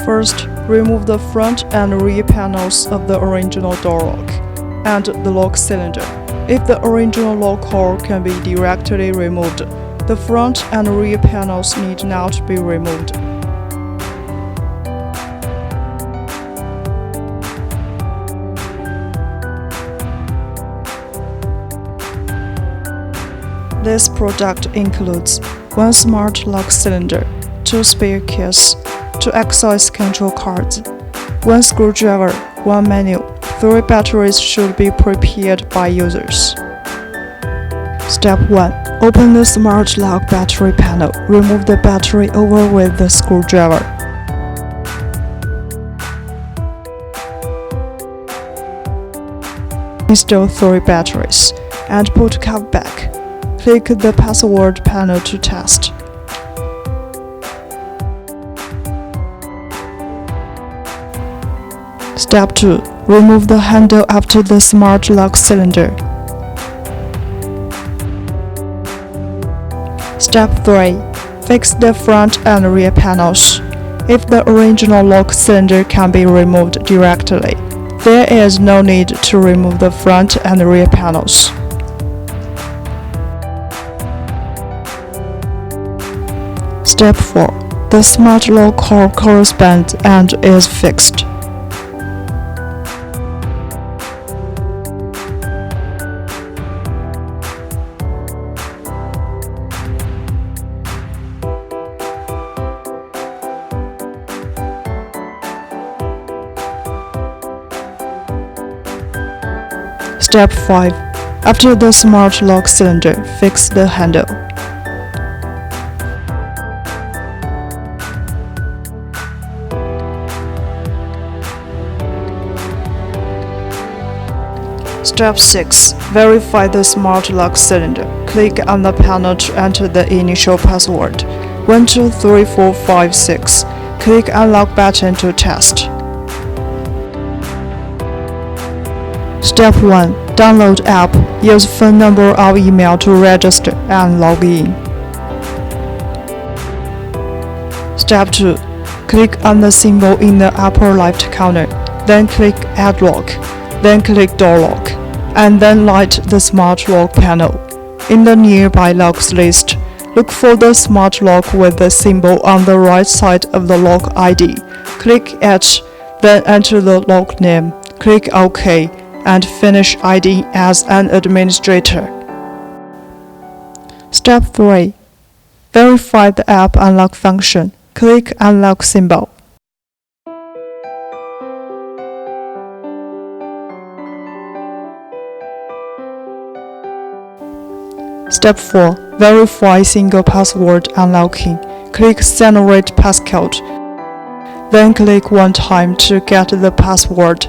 First, remove the front and rear panels of the original door lock and the lock cylinder. If the original lock core can be directly removed, the front and rear panels need not be removed. This product includes one smart lock cylinder, two spare keys, two access control cards, one screwdriver, one manual. 3 batteries should be prepared by users. Step 1. Open the smart lock battery panel. Remove the battery over with the screwdriver. Install 3 batteries and put cap back. Click the password panel to test. Step 2. Remove the handle after the smart lock cylinder. Step 3. Fix the front and rear panels. If the original lock cylinder can be removed directly, there is no need to remove the front and rear panels. Step 4. The smart lock core corresponds and is fixed. Step 5. After the smart lock cylinder, fix the handle. Step 6. Verify the smart lock cylinder. Click on the panel to enter the initial password. 123456. Click Unlock button to test. Step 1. Download app. Use phone number or email to register and log in. Step 2. Click on the symbol in the upper left corner. Then click Add Lock. Then click Door Lock. And then light the smart lock panel. In the nearby locks list, look for the smart lock with the symbol on the right side of the lock ID. Click it, then enter the lock name. Click OK. And finish ID as an administrator. Step 3. Verify the app unlock function. Click Unlock symbol. Step 4. Verify single password unlocking. Click Generate passcode. Then click one time to get the password.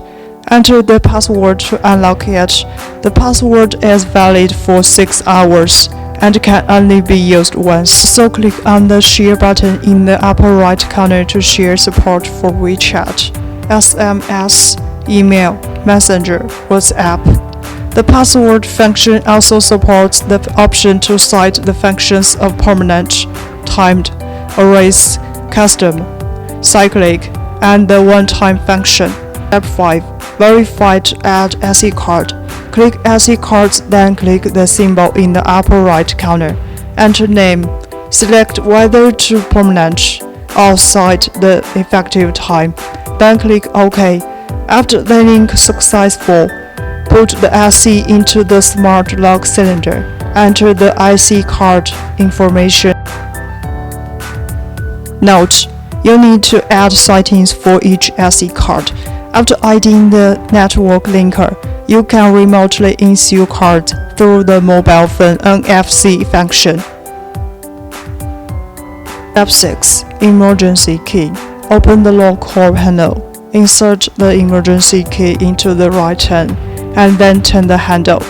Enter the password to unlock it. The password is valid for 6 hours and can only be used once. So click on the Share button in the upper right corner to share support for WeChat, SMS, email, Messenger, WhatsApp. The password function also supports the option to cite the functions of permanent, timed, erase, custom, cyclic, and the one-time function. Step 5. Verify to add SD card. Click SD cards, then click the symbol in the upper right corner. Enter name. Select whether to permanent or cite the effective time. Then click OK. After the link successful, put the IC into the smart lock cylinder. Enter the IC card information. Note: you need to add settings for each SD card. After IDing the network linker, you can remotely issue cards through the mobile phone NFC function. Step 6. Emergency key. Open the lock core panel. Insert the emergency key into the right turn, and then turn the handle.